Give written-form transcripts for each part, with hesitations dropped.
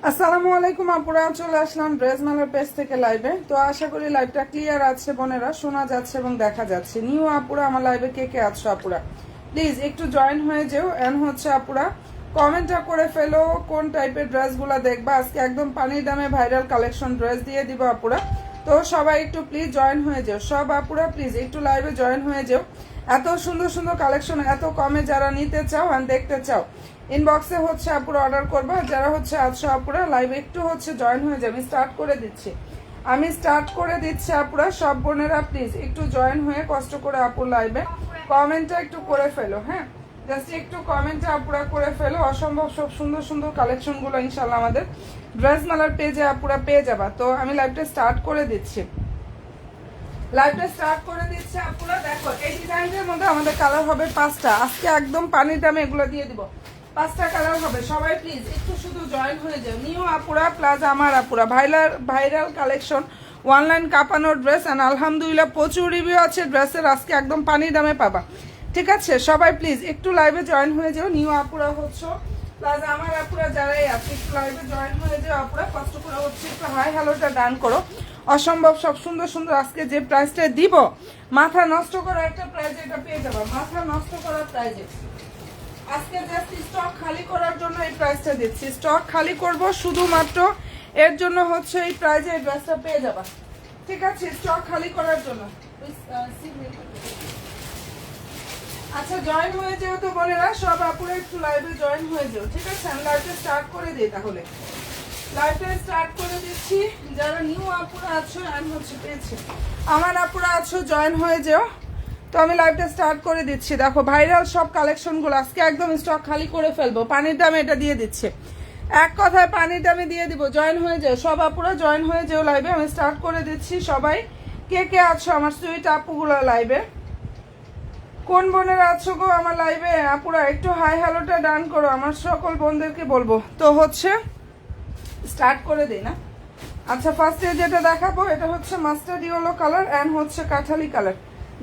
আসসালামু আলাইকুম আপুরা, চলে আসলাম ড্রেস মেলার পেজ থেকে লাইভে। তো আশা করি লাইভটা ক্লিয়ার আছে বোনেরা, শোনা যাচ্ছে এবং দেখা যাচ্ছে। নিউ আপুরা আমার লাইভে কে কে আছো আপুরা, প্লিজ একটু জয়েন হয়ে যেও। এন্ড হচ্ছে আপুরা কমেন্টটা করে ফেলো কোন টাইপের ড্রেসগুলো দেখবা। আজকে একদম পানির দামে ভাইরাল কালেকশন ড্রেস দিয়ে দিব আপুরা। তো সবাই একটু প্লিজ জয়েন হয়ে যাও, সব আপুরা প্লিজ একটু লাইভে জয়েন হয়ে যাও। এত সুন্দর সুন্দর কালেকশন এত কমে যারা নিতে চাও আর দেখতে চাও, ইনবক্সে হচ্ছে আপুরা অর্ডার করবা। যারা হচ্ছে আজকে আপুরা লাইভে একটু হচ্ছে জয়েন হয়ে যাবে। আমি স্টার্ট করে দিচ্ছি আপুরা। সব বোনেরা প্লিজ একটু জয়েন হয়ে কষ্ট করে আপুর লাইভে কমেন্টটা একটু করে ফেলো। হ্যাঁ, জাস্ট একটু কমেন্টটা আপুরা করে ফেলো। অসম্ভব সব সুন্দর সুন্দর কালেকশনগুলো ইনশাল্লাহ আমাদের ড্রেস মেলার পেজে আপুরা পেয়ে যাবা। তো আমি লাইভটা স্টার্ট করে দিচ্ছি আপুরা। দেখো এই ডিজাইনের মধ্যে আমাদের কালার হবে 5টা। আজকে একদম পানির দামে এগুলো দিয়ে দিব। 5টা কালার হবে। সবাই প্লিজ একটু শুধু জয়েন হয়ে যাও। নিউ আপুরা প্লাস আমার আপুরা ভাইরাল কালেকশন, অনলাইন কাপানোর ড্রেস। অ্যান্ড আলহামদুলিল্লাহ প্রচুর রিভিউ আছে ড্রেসের। আজকে একদম পানির দামে পাবা। ঠিক আছে, সবাই প্লিজ একটু লাইভে জয়েন হয়ে যাও। নিউ আপুরা হচ্ছে প্লাস আমার আপুরা যারাই আছে একটু লাইভে জয়েন হয়ে যাও আপুরা। কষ্ট করে হচ্ছে একটু হাই হ্যালোটা ডান করো। অসম্ভব সব সুন্দর সুন্দর আজকে যে প্রাইসটা দিব, মাথা নষ্ট করা একটা প্রাইজে এটা পেয়ে যাবা। মাথা নষ্ট করার প্রাইজে আজকে জাস্ট স্টক খালি করার জন্য এই প্রাইসটা দিচ্ছি। স্টক খালি করব শুধুমাত্র এর জন্য হচ্ছে এই প্রাইজে এই ড্রেসটা পেয়ে যাবা। ঠিক আছে, স্টক খালি করার জন্য। আচ্ছা, জয়েন হয়ে যেও তো বোনেরা, সব আপুরা একটু লাইভে জয়েন হয়ে যেও। ঠিক আছে, আমি লাইভটা স্টার্ট করে দিই তাহলে। লাইভটা স্টার্ট করে দিচ্ছি। যারা নিউ আপুরা আছো আমি হচ্ছে পেয়েছি আমার আপুরা আছো জয়েন হয়ে যেও। তো আমি লাইভটা স্টার্ট করে দিচ্ছি। দেখো ভাইরাল সব কালেকশনগুলো আজকে একদম স্টক খালি করে ফেলবো। পানির দামে এটা দিয়ে দিচ্ছে, এক কথায় পানির দামে দিয়ে দিব। জয়েন হয়ে যাও সব আপুরা, জয়েন হয়ে যেও লাইভে। আমি স্টার্ট করে দিচ্ছি। সবাই কে কে আছো আমার সুইট আপুগুলো লাইভে, কোন বোনেরা আছো গো আমার লাইভে আপুরা, একটু হাই হ্যালোটা ডান করো। আমার সকল বোনদেরকে বলবো। তো হচ্ছে স্টার্ট করে দিই না। আচ্ছা, ফার্স্টে যেটা দেখাবো এটা হচ্ছে মাস্টার্ড ইয়েলো কালার অ্যান্ড হচ্ছে কাঠালি কালার।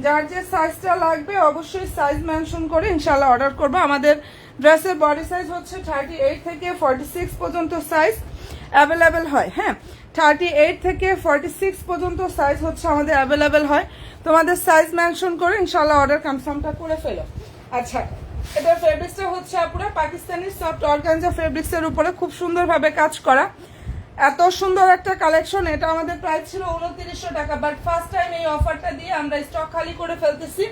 যার যে সাইজটা লাগবে অবশ্যই সাইজ মেনশন করে ইনশাল্লাহ অর্ডার করবো। আমাদের ড্রেসের বডি সাইজ হচ্ছে 38 থেকে 46 পর্যন্ত সাইজ অ্যাভেলেবেল হয়। হ্যাঁ, 38 থেকে 46 পর্যন্ত সাইজ হচ্ছে আমাদের অ্যাভেলেবেল হয়। তোমাদের সাইজ মেনশন করে ইনশাল্লাহ অর্ডার কনফার্মটা করে ফেলো। আচ্ছা, এটার ফেব্রিক্সটা হচ্ছে আপুরা পাকিস্তানি সফট অর্গানজা ফেব্রিক্সের উপরে খুব সুন্দরভাবে কাজ করা। এত সুন্দর একটা কালেকশন। এটা আমাদের প্রাইস ছিল 2900 টাকা, বাট ফার্স্ট টাইম এই অফারটা দিয়ে আমরা স্টক খালি করে ফেলতেছি।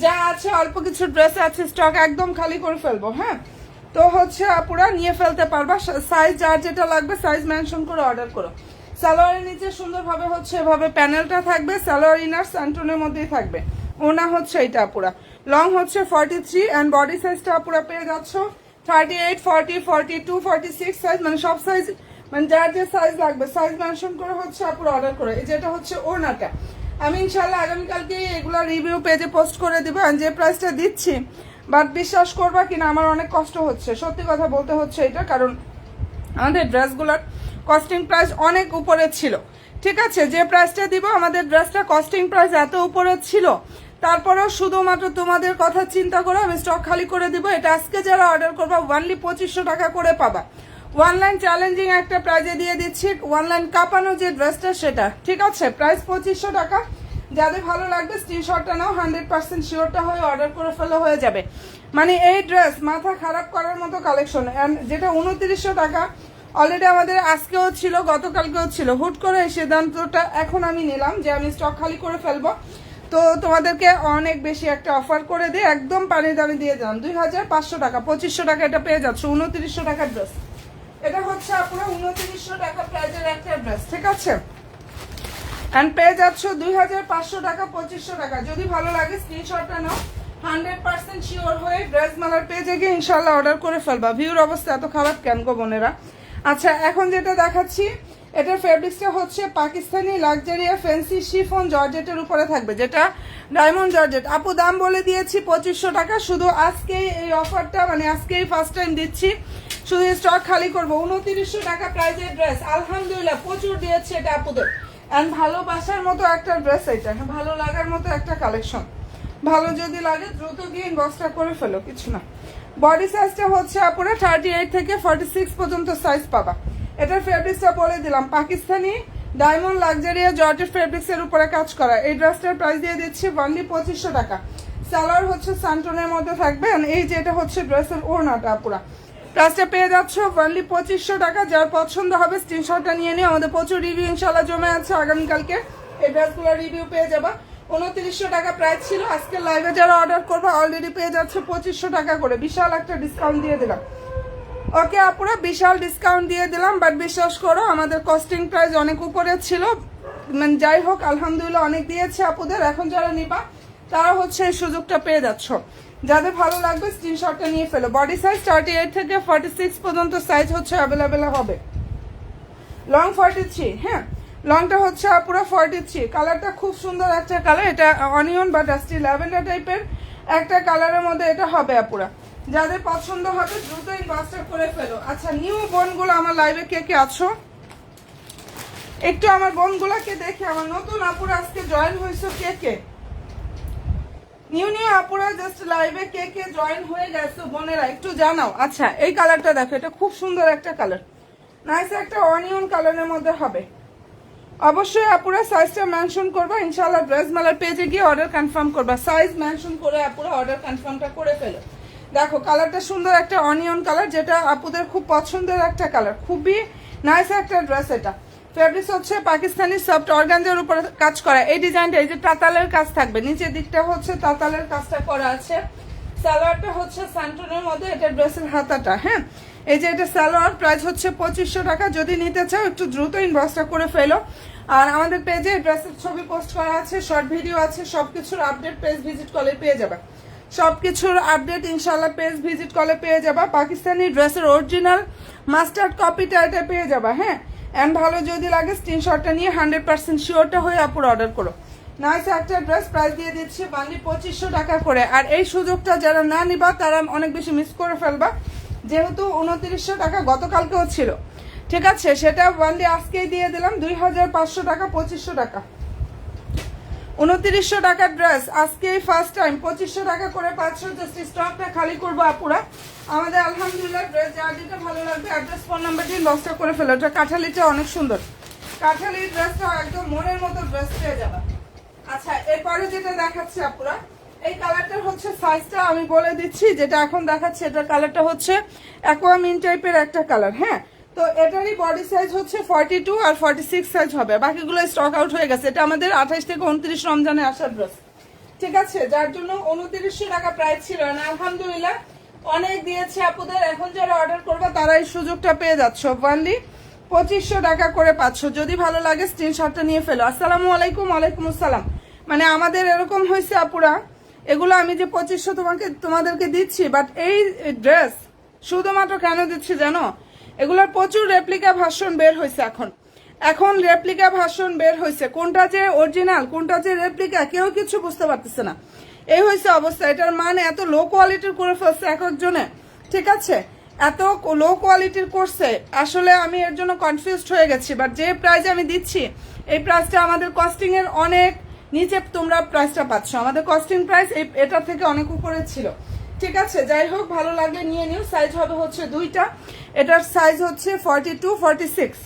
যা আছে অল্প কিছু ড্রেস আছে, স্টক একদম খালি করে ফেলবো। হ্যাঁ, তো হচ্ছে আপুরা নিয়ে ফেলতে পারবা। সাইজ যার যেটা লাগবে সাইজ মেনশন করে অর্ডার করো। সালোয়ারের নিচে সুন্দরভাবে হচ্ছে এভাবে প্যানেলটা থাকবে। সালোয়ার ইনার স্যান্টনের মধ্যেই থাকবে। ওনা হচ্ছে এটা আপুরা লং হচ্ছে 43 অ্যান্ড বডি সাইজটা আপুরা পেয়ে যাচ্ছ 38, 40, 42, 46 সাইজ, মানে সব সাইজ, মানে যার যে সাইজ লাগবে সাইজ মেনশন করে হচ্ছে আপুরা অর্ডার করে। এই যেটা হচ্ছে ওড়নাটা। আমি ইনশাল্লাহ আগামীকালকে এগুলা রিভিউ পেজে পোস্ট করে দিব যে প্রাইসটা দিচ্ছি। বাট বিশ্বাস করবা কিনা আমার অনেক কষ্ট হচ্ছে, সত্যি কথা বলতে হচ্ছে এটা, কারণ আমাদের ড্রেসগুলোর কস্টিং প্রাইস অনেক উপরে ছিল। ঠিক আছে, যে প্রাইসটা দিব আমাদের ড্রেসটা কস্টিং প্রাইস এত উপরে ছিল, তারপরেও শুধুমাত্র তোমাদের কথা চিন্তা করে আমি স্টক খালি করে দিব। এটা আজকে যারা অর্ডার করবা ওনলি 2500 টাকা করে পাবা। অনলাইন চ্যালেঞ্জিং একটা প্রাইজে দিয়ে দিচ্ছি, অনলাইন কাঁপানো যে ড্রেসটা সেটা। ঠিক আছে, প্রাইস 2500 টাকা। যাদের ভালো লাগবে স্ক্রিনশটটা নাও, 100% শিওরটা হয়ে অর্ডার করে ফেলা হয়ে যাবে। মানে এই ড্রেস মাথা খারাপ করার মতো কালেকশন। যেটা 2900 টাকা অলরেডি আমাদের আজকেও ছিল, গতকালকেও ছিল। হুট করে এই সিদ্ধান্তটা এখন আমি নিলাম যে আমি স্টক খালি করে ফেলবো। তো তোমাদেরকে অনেক বেশি একটা অফার করে দিয়ে একদম পানির দামে দিয়ে দিলাম 2500 টাকা। 2500 টাকা এটা পেয়ে যাচ্ছে 2900 টাকার ড্রেস। এটা হচ্ছে আপনার 2900 টাকা প্রাইজের একটা ড্রেস। ঠিক আছে, এন্ড পেয়ে যাচ্ছ 2500 টাকা, 2500 টাকা। যদি ভালো লাগে স্ক্রিনশটটা নাও, 100% শিওর হয়ে ড্রেস মেলার পেজে গিয়ে ইনশাল্লাহ অর্ডার করে ফেলবা। ভিউর অবস্থা এত খারাপ কেন গো বোনেরা। আচ্ছা, এখন যেটা দেখাচ্ছি এটার ফেব্রিক্সটা হচ্ছে পাকিস্তানি লাক্সারিয়া ফ্যান্সি শিফন জর্জেটের উপরে থাকবে, যেটা ডায়মন্ড জর্জেট। আপু দাম বলে দিয়েছি 2500 টাকা। শুধু আজকেই এই অফারটা, মানে আজকেই ফার্স্ট টাইম দিচ্ছি, শুধু স্টক খালি করবো। 2900 টাকা প্রাইজের ড্রেস আলহামদুলিল্লাহ প্রচুর দিয়েছে এটা আপুদের। অ্যান্ড ভালোবাসার মতো একটা ড্রেস, এটা ভালো লাগার মতো একটা কালেকশন। ভালো যদি লাগে দ্রুত গিয়ে ইনবক্সটা করে ফেলো, কিছু না। বডি সাইজটা হচ্ছে আপুরা 38 থেকে 46 পর্যন্ত সাইজ পাবা। এটার ফেব্রিক্সটা বলে দিলাম, পাকিস্তানি ডায়মন্ড লাক্সারিয়া জর্জেট ফেব্রিক্সের উপরে কাজ করা। এই ড্রেসটার প্রাইস দিয়ে দিচ্ছি অনলি 2500 টাকা। সালোয়ার হচ্ছে সান্টনের মধ্যে থাকবে। এই যে এটা হচ্ছে ড্রেসের ওড়নাটা পুরা। প্রাইসটা পেয়ে যাচ্ছ অনলি 2500 টাকা। যার পছন্দ হবে স্ক্রিনশটটা নিয়ে নিও। আমাদের প্রচুর রিভিউ ইনশাল্লাহ জমে আছে, আগামীকালকে এই ড্রেসগুলোর রিভিউ পেয়ে যাবা। 2900 টাকা প্রাইস ছিল, আজকে লাইভে যারা অর্ডার করবে অলরেডি পেয়ে যাচ্ছে 2500 টাকা করে। বিশাল একটা ডিসকাউন্ট দিয়ে দিলাম। ওকে আপুরা, বিশাল ডিসকাউন্ট দিয়ে দিলাম, বাট বিশ্বাস করো আমাদের কস্টিং প্রাইস অনেক উপরে ছিল। মানে যাই হোক আলহামদুলিল্লাহ অনেক দিয়েছে আপুদের। এখন যারা নিবা তারা হচ্ছে এই সুযোগটা পেয়ে যাচ্ছ। যাদের ভালো লাগবে স্ক্রিনশটটা নিয়ে ফেলো। বডি সাইজ 38 থেকে 46 পর্যন্ত সাইজ হচ্ছে অ্যাভেলেবেল হবে। লং 43, হ্যাঁ লংটা হচ্ছে পুরো 43। কালারটা খুব সুন্দর একটা কালার, এটা অনিয়ন বা ডাস্টি ল্যাভেন্ডার টাইপের একটা কালারের মধ্যে এটা হবে আপুরা। যাদের পছন্দ হবে দ্রুত ইনবক্সটা করে ফেলো। আচ্ছা নিউ বোনগুলো আমার লাইভে কে কে আছো একটু আমার বোনগুলোকে দেখে, আমার নতুন আপুরা আজকে জয়েন হয়েছো কে কে, নিউ আপুরা জাস্ট লাইভে কে কে জয়েন হয়ে গেছো বোনেরা একটু জানাও। আচ্ছা এই কালারটা দেখো, এটা খুব সুন্দর একটা কালার, নাইস একটা অনিয়ন কালারের মধ্যে হবে। অবশ্যই আপুরা সাইজটা মেনশন করবা, ইনশাআল্লাহ ড্রেস মেলার পেজে গিয়ে অর্ডার কনফার্ম করবা। সাইজ মেনশন করে আপুরা অর্ডার কনফার্মটা করে ফেলো। দেখো কালারটা সুন্দর একটা অনিয়ন কালার, যেটা আপুদের খুব পছন্দের একটা কালার, খুবই নাইস একটা ড্রেস। এটা ফেব্রিক্স হচ্ছে পাকিস্তানি সফট অর্গানজার উপরে কাজ করা। এই ডিজাইনটা এই যে তাতালের কাজ থাকবে, নিচের দিকটা হচ্ছে তাতালের কাজটা করা আছে। সালোয়ারটা হচ্ছে স্যান্টনের মধ্যে, এটা ড্রেসের হাতাটা, হ্যাঁ এই যে এটা সালোয়ার। প্রাইস হচ্ছে 2500 টাকা। যদি নিতে চাও একটু দ্রুত ইনবক্সটা করে ফেলো। আর আমাদের পেজে ড্রেসের ছবি পোস্ট করা আছে, শর্ট ভিডিও আছে, সবকিছুর আপডেট পেজ ভিজিট করলে পেয়ে যাবে। সবকিছুর আপডেট ইনশাল্লাহ পেজ ভিজিট করলে পেয়ে যাবা। পাকিস্তানি ড্রেসের অরিজিনাল মাস্টার্ড কপিটা এটা পেয়ে যাবা, হ্যাঁ। এন্ড ভালো যদি লাগে স্ক্রিনশটটা নিয়ে 100% শিওরটা হয়ে আপুর অর্ডার করো। নাইস একটা ড্রেস, প্রাইস দিয়ে দিচ্ছি বান্ডি 2500 টাকা করে। আর এই সুযোগটা যারা না নিবা তারা অনেক বেশি মিস করে ফেলবা, যেহেতু 2900 টাকা গতকালকেও ছিল, ঠিক আছে। সেটা বান্ডি আজকেই দিয়ে দিলাম 2500 টাকা, 2500 টাকা। 2900 টাকার ড্রেস আজকে ফার্স্ট টাইম 2500 টাকা করে পাচ্ছ। জাস্ট স্টকটা খালি করবো আপুরা। আমাদের আলহামদুলিল্লাহ ড্রেস যার যেটা ভালো লাগবে অ্যাড্রেস ফোন নাম্বার দিয়ে লসটা করে ফেলো। এটা কাঠালিটা অনেক সুন্দর, কাঠালি ড্রেসটা একদম মনের মতো ড্রেস পেয়ে যাবে। আচ্ছা এরপরে যেটা দেখাচ্ছি আপুরা, এই কালারটার হচ্ছে সাইজটা আমি বলে দিচ্ছি, যেটা এখন দেখাচ্ছে এটার কালারটা হচ্ছে অ্যাকোয়ামিন টাইপের একটা কালার, হ্যাঁ। তো এটারই বডি সাইজ হচ্ছে 42 আর 46 সাইজ হবে, বাকিগুলো স্টক আউট হয়ে গেছে। এটা আমাদের 28 থেকে 29 রমজানে আসার ড্রেস, ঠিক আছে, যার জন্য 2900 টাকা প্রাইস ছিল না। আলহামদুলিল্লাহ অনেক দিয়েছে আপুদের। এখন যারা অর্ডার করবে তারা এই সুযোগটা পেয়ে যাচ্ছ, অনলি 2500 টাকা করে পাচ্ছ। যদি ভালো লাগে স্ক্রিনশটটা নিয়ে ফেলো। আসসালামু আলাইকুম। ওয়ালাইকুম আসসালাম। মানে আমাদের এরকম হয়েছে আপুরা, এগুলো আমি যে 2500 তোমাদেরকে দিচ্ছি, বাট এই ড্রেস শুধুমাত্র কেন দিচ্ছি জানো, এগুলোর প্রচুর রেপ্লিকা ভার্সন বের হয়েছে। এখন রেপ্লিকা ভার্সন বের হয়েছে, কোনটা যে অরিজিনাল কোনটা যে রেপ্লিকা কেউ কিছু বুঝতে পারতেছে না, এই হয়েছে অবস্থা। এটার মানে এত লো কোয়ালিটির করে ফেলছে এক একজনে, ঠিক আছে, এত লো কোয়ালিটির করছে, আসলে আমি এর জন্য কনফিউজড হয়ে গেছি। বাট যে প্রাইসে আমি দিচ্ছি এই প্রাইসটা আমাদের কস্টিং এর অনেক নিচে তোমরা প্রাইসটা পাচ্ছ। আমাদের কস্টিং প্রাইস এটা থেকে অনেক উপরে ছিল, ঠিক আছে। যাই হোক ভালো লাগলে নিয়ে নিও। সাইজ হবে হচ্ছে দুইটা, এটার সাইজ হচ্ছে 42, 46।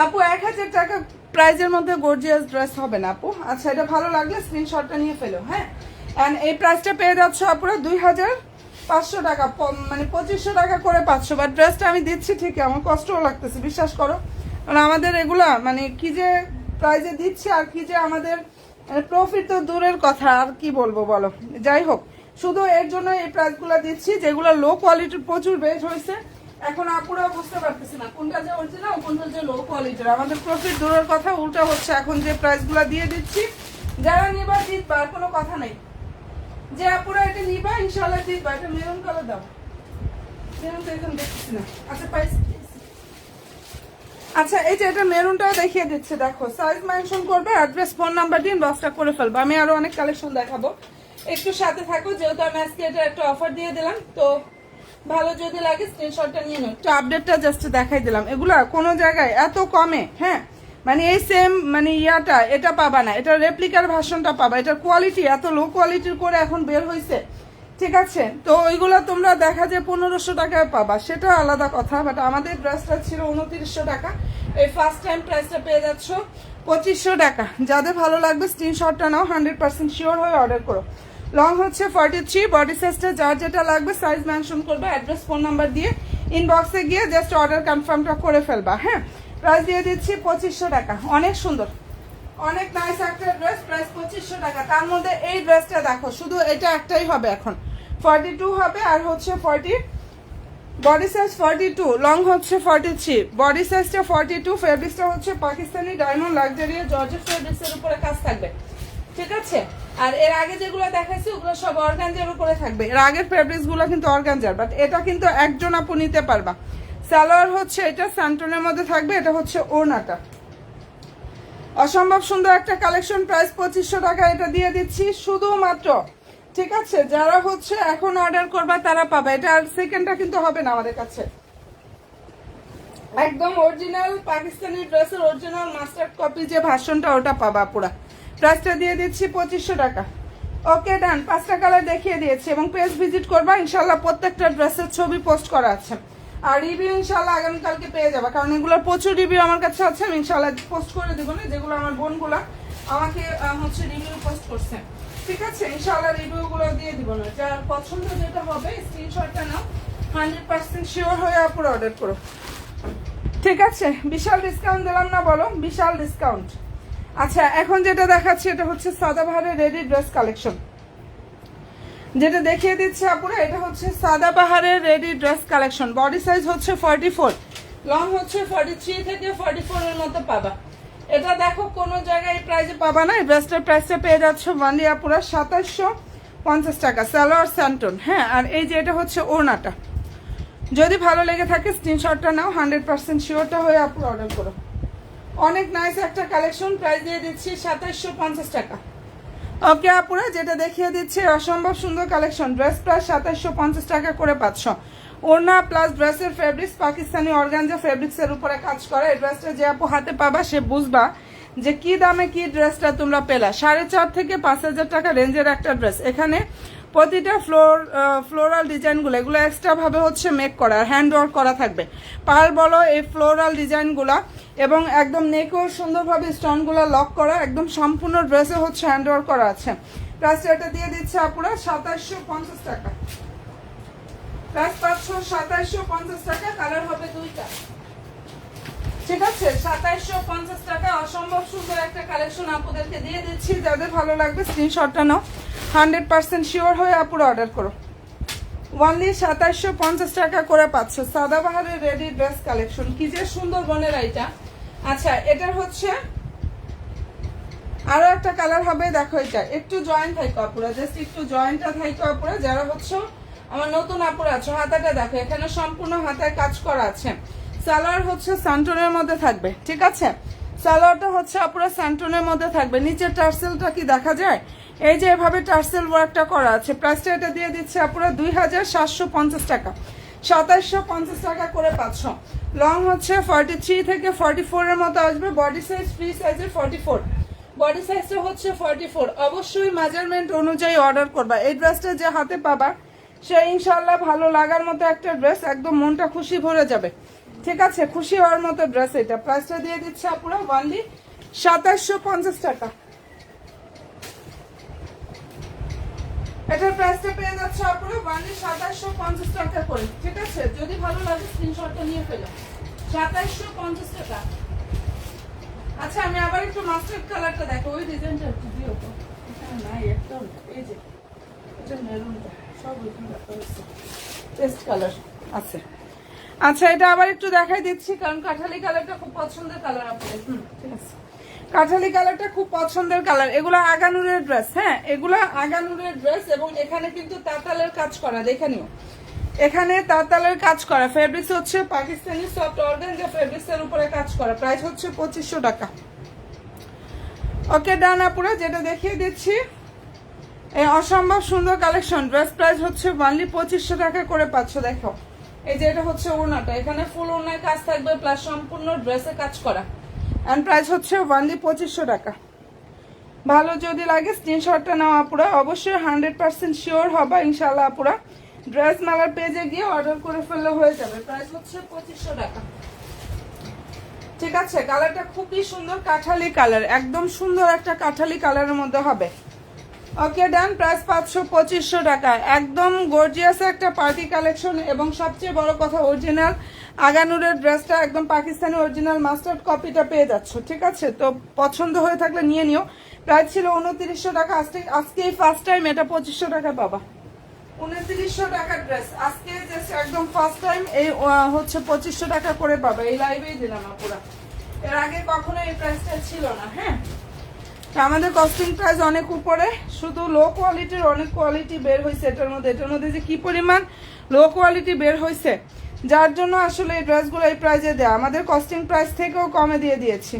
আপু 1000 টাকা প্রাইজের মধ্যে গর্জিয়াস ড্রেস হবে না আপু। আচ্ছা এটা ভালো লাগলে স্ক্রিনশটটা নিয়ে ফেলো, হ্যাঁ। এন্ড এই প্রাইসটা পেয়ে যাচ্ছ আপুরা 2500 টাকা, মানে 2500 টাকা করে পাচ্ছ। বাট ড্রেসটা আমি দিচ্ছি ঠিকই, আমার কষ্টও লাগতেছে বিশ্বাস করো, কারণ আমাদের এগুলা মানে কি যে প্রাইজে দিচ্ছি আর কি যে আমাদের প্রফিট তো দূরের কথা, আর কি বলবো বলো। যাই হোক শুধু এর জন্য এই প্রাইসগুলো দিচ্ছি, যেগুলো লো কোয়ালিটির প্রচুর বেশ হয়েছে। এখন আপুরা বুঝতে পারতেছি না কোনটা যে অরিজিনাল কোনটা যে লো কোয়ালিটির। আমাদের প্রফিট দূরের কথা, উল্টা হচ্ছে। এখন যে প্রাইসগুলো দিয়ে দিচ্ছি, যারা নিবা জিতবা, আর কোনো কথা নেই। যে আপুরা এটা নিবা ইনশাআল্লাহ জিতবা। এটা মেরুন কালার দাও, মেরুন তো এখন দেখতেছি না। আচ্ছা প্রাইস, আচ্ছা এই যে এটা মেরুনটাও দেখিয়ে দিচ্ছে, দেখো সাইজ মেনশন করবে, অ্যাড্রেস ফোন নাম্বার দিন, বক্সটা করে ফেলবো। আমি আরো অনেক কালেকশন দেখাবো, একটু সাথে থাকো, যেহেতু আমি আজকে এটা একটা অফার দিয়ে দিলাম। তো ভালো যদি লাগে স্ক্রিনশটটা নিয়ে নাও। একটু আপডেটটা জাস্ট দেখাই দিলাম। এগুলা কোনো জায়গায় এত কমে, হ্যাঁ, মানে এই সেম মানে ইয়াটা এটা পাবা না, এটা রেপ্লিকার ভার্সনটা পাবা। এটার কোয়ালিটি এত লো কোয়ালিটির করে এখন বের হয়েছে, ঠিক আছে, তো ওইগুলো তোমরা দেখা যায় 1500 টাকায় পাবা, সেটা আলাদা কথা, বাট আমাদের ড্রেসটা ছিল 2900 টাকা। এই ফার্স্ট টাইম প্রাইসটা পেয়ে যাচ্ছ 2500 টাকা। যাদের ভালো লাগবে স্ক্রিনশটটা নাও, 100% শিওর হয়ে অর্ডার করো। লং হচ্ছে 43, বডি সাইজটা যার যেটা লাগবে সাইজ মেনশন করবে, অ্যাড্রেস ফোন নাম্বার দিয়ে ইনবক্সে গিয়ে জাস্ট অর্ডার কনফার্মটা করে ফেলবা। হ্যাঁ, প্রাইস দিয়ে দিচ্ছি 2500 টাকা। অনেক সুন্দর, অনেক নাইস একটা ড্রেস, প্রাইস 2500 টাকা। তার মধ্যে এই ড্রেসটা দেখো, শুধু এটা একটাই হবে এখন, 42 হবে আর হচ্ছে 40, বডি সাইজ 42, লং হচ্ছে 43, বডি সাইজটা 42, ফেব্রিক্সটা হচ্ছে পাকিস্তানি ডায়মন্ড লাক্সারিয়া জর্জেট ফেব্রিক্সের উপরে কাজ থাকবে। ঠিক আছে, আর এর আগে যেগুলো দেখাইছি ওগুলো সব অর্গানজার উপরে থাকবে। এর আগের ফেব্রিক্স গুলো কিন্তু অর্গানজার, বাট এটা কিন্তু একজন আপু নিতে পারবা। সালোয়ার হচ্ছে এটা স্যান্টনের মধ্যে থাকবে, এটা হচ্ছে ওড়নাটা। অসম্ভব সুন্দর একটা কালেকশন, প্রাইস 2500 টাকা এটা দিয়ে দিচ্ছি শুধুমাত্র। ঠিক আছে, যারা হচ্ছে এখন অর্ডার করবা তারা পাবে এটা, আর সেকেন্ডটা কিন্তু হবে না আমাদের কাছে। একদম অরিজিনাল পাকিস্তানি ড্রেসের অরিজিনাল মাস্টার্ড কপি যে ভার্সনটা ওটা পাবা পুরা। প্রাইসটা দিয়ে দিচ্ছি 2500 টাকা। ওকে ডান, 5টা কালার দেখিয়ে দিয়েছি এবং পেজ ভিজিট করবা, ইনশাল্লাহ প্রত্যেকটা ড্রেসের ছবি পোস্ট করা আছে। আর রিভিউ ইনশাল্লাহ আগামীকালকে পেয়ে যাবে, কারণ এগুলোর প্রচুর রিভিউ আমার কাছে আছে। আমি ইনশাল্লাহ পোস্ট করে দেবো না, যেগুলো আমার বোনগুলা আমাকে হচ্ছে রিভিউ পোস্ট করছে। ঠিক আছে, ইনশাল্লাহ রিভিউগুলো দিয়ে দিব না। যার পছন্দ যেটা হবে স্ক্রিনশটটা নাও, 100% শিওর হয়ে আপুর অর্ডার করো। ঠিক আছে, বিশাল ডিসকাউন্ট দিলাম না বলো, বিশাল ডিসকাউন্ট। আচ্ছা, এখন যেটা দেখাচ্ছি এটা হচ্ছে সাদাবাহারের রেডি ড্রেস কালেকশন, যেটা দেখিয়ে দিচ্ছি আপুরা। এটা হচ্ছে সাদাবাহারের ready dress collection, body size হচ্ছে 44, লং হচ্ছে 43 থেকে 44 এর মতো পাবা। এটা দেখো কোনো জায়গায় এই প্রাইসে পাবা না। এই ড্রেসটার প্রাইসটা পেয়ে যাচ্ছে ওয়ানলি আপুরা 2750 টাকা, সালোয়ার স্যান্টন। হ্যাঁ, আর এই যে এটা হচ্ছে ওড়নাটা। যদি ভালো লেগে থাকে স্ক্রিনশটটা নাও, 100% শিওরটা হয়ে আপুরা অর্ডার করো। অনেক নাইস একটা কালেকশন, প্রাইস দিয়ে দিচ্ছি 2750 টাকা। ওকে আপুরা, যেটা দেখিয়ে দিচ্ছে অসম্ভব সুন্দর কালেকশন, ড্রেস প্রায় 2750 টাকা করে পাচ্ছ। ওড়না প্লাস ড্রেসের ফেব্রিক্স পাকিস্তানি অর্গানজা ফেব্রিক্সের উপরে কাজ করে। এই ড্রেসটা যে আপু হাতে পাবা সে বুঝবা যে কি দামে কি ড্রেসটা তোমরা পেলা। 4.5 থেকে 5000 টাকা রেঞ্জের একটা ড্রেস। এখানে প্রতিটা ফ্লোরাল ডিজাইনগুলো এগুলো এক্সট্রা ভাবে হচ্ছে মেক করা, হ্যান্ড ওয়ার্ক করা থাকবে। পার বলো এই ফ্লোরাল ডিজাইনগুলা, এবং একদম নেকও সুন্দরভাবে স্টোনগুলো লক করা, একদম সম্পূর্ণ ড্রেসে হচ্ছে হ্যান্ড ওয়ার্ক করা আছে। প্রাইসটা এটা দিয়ে দিচ্ছে আপুরা 2750 টাকা। প্রাইস পাচ্ছ 2750 টাকা, কালার হবে 2টা। ঠিক আছে, 2750 টাকা অসম্ভব সুন্দর একটা কালেকশন আপুদেরকে দিয়ে দিচ্ছি। যাদের ভালো লাগবে স্ক্রিনশটটা নাও, 100% শিওর হয়ে আপুরা অর্ডার করো। ওনলি 2750 টাকা করে পাচ্ছ সাদাবাহারের রেডি ড্রেস কালেকশন। কি যে সুন্দর বনের এটা। আচ্ছা, এটার হচ্ছে আরো একটা কালার হবে, দেখো এটা একটু জয়েন্ট থাইকো আপুরা, জাস্ট একটু জয়েন্টটা থাইকো আপুরা। যারা হচ্ছে আমার নতুন আপুরা আছো, হাতাটা দেখো, এখানে সম্পূর্ণ হাতায় কাজ করা আছে। সালোয়ার হচ্ছে স্যান্টনের মধ্যে থাকবে। ঠিক আছে, সালোয়ারটা হচ্ছে আপুরা স্যান্টনের মধ্যে থাকবে। নিচের টার্সেলটা কি দেখা যায়, এই যে এভাবে টার্সেল ওয়ার্কটা করা আছে। প্রাইসটা এটা দিয়ে দিচ্ছে আপুরা 2750 টাকা, 2750 টাকা করে পাচ্ছ। লং হচ্ছে 43 থেকে 44 এর মতো আসবে, বডি সাইজ ফ্রি সাইজের 44, বডি সাইজটা হচ্ছে 44। অবশ্যই মেজারমেন্ট অনুযায়ী অর্ডার করবা। এই ড্রেসটা যে হাতে পাবা সে ইনশাল্লাহ ভালো লাগার মতো একটা ড্রেস, একদম মনটা খুশি ভরে যাবে। ঠিক আছে, খুশি হওয়ার মতো ড্রেস এটা। প্রাইসটা দিয়ে দিচ্ছে আপুরা ওনলি 2750 টাকা। এটার প্রাইসটা পেয়ে যাচ্ছে আপুরা ওনলি 2750 টাকা করে। ঠিক আছে, যদি ভালো লাগে স্ক্রিনশটটা নিয়ে ফেলো, 2750 টাকা। আচ্ছা, আমি আবার একটু মাস্টার্ড কালারটা দেখো, ওই ডিজাইনটা একটু দিও তো। নাই একদম, এই যে এটা মেরুনটা সব ওইখানে রাখা হয়েছে, পেস্ট কালার আছে। আচ্ছা, এটা আবার একটু দেখাই দিচ্ছি, কারণ কাঠালি কালারটা খুব পছন্দের কালার আপনাদের। ঠিক আছে, কাঠালি কালারটা খুব পছন্দের কালার। এগুলো আগানুরের ড্রেস। হ্যাঁ, এগুলো আগানুরের ড্রেস, এবং এখানে কিন্তু তাঁতালের কাজ করা, দেখে নিও এখানে তাঁতালের কাজ করা। ফেব্রিক্স হচ্ছে পাকিস্তানি সফট অর্গানজা ফেব্রিক্সের উপরে কাজ করা। প্রাইস হচ্ছে 2500 টাকা। ওকে ডান আপুরা, যেটা দেখিয়ে দিচ্ছি এই অসম্ভব সুন্দর কালেকশন, ড্রেস প্রাইস হচ্ছে ওনলি 2500 টাকা করে পাচ্ছ। দেখো, এই যে এটা হচ্ছে ওড়নাটা, এখানে ফুল ওড়নায় কাজ থাকবে প্লাস সম্পূর্ণ ড্রেসে কাজ করা, এন্ড প্রাইস হচ্ছে ওনলি 2500 টাকা। ভালো যদি লাগে স্ক্রিনশটটা নাও আপুরা, অবশ্যই 100% শিওর হবা ইনশাল্লাহ আপুরা। ড্রেস মেলার পেজে গিয়ে অর্ডার করে ফেললে হয়ে যাবে। প্রাইস হচ্ছে 2500 টাকা। ঠিক আছে, কালারটা খুবই সুন্দর, কাঠালি কালার, একদম সুন্দর একটা কাঠালি কালারের মধ্যে হবে। ওকে ডান, প্রাইস 500-2500 টাকা। একদম গর্জিয়াস একটা পার্টি কালেকশন, এবং সবচেয়ে বড় কথা অরিজিনাল আগানুরের ড্রেসটা একদম পাকিস্তানি অরিজিনাল মাস্টার্ড কপিটা পেয়ে যাচ্ছ। ঠিক আছে, তো পছন্দ হয়ে থাকলে নিয়ে নিও। প্রাইস ছিল 2900 টাকা, আজকে ফার্স্ট টাইম এটা 2500 টাকা পাবা। 2900 টাকার ড্রেস আজকে জাস্ট একদম ফার্স্ট টাইম এই হচ্ছে 2500 টাকা করে পাবা। এই লাইভেই দিলাম পুরো, এর আগে কখনো এই প্রাইসটা ছিল না। হ্যাঁ, আমাদের কস্টিং প্রাইস অনেক উপরে, শুধু লো কোয়ালিটির অনেক কোয়ালিটি বের হয়েছে এটার মধ্যে যে কি পরিমাণ লো কোয়ালিটি বের হয়েছে, যার জন্য আসলে এই ড্রেসগুলো এই প্রাইসে দেয়া। আমাদের কস্টিং প্রাইস থেকেও কমে দিয়ে দিয়েছি।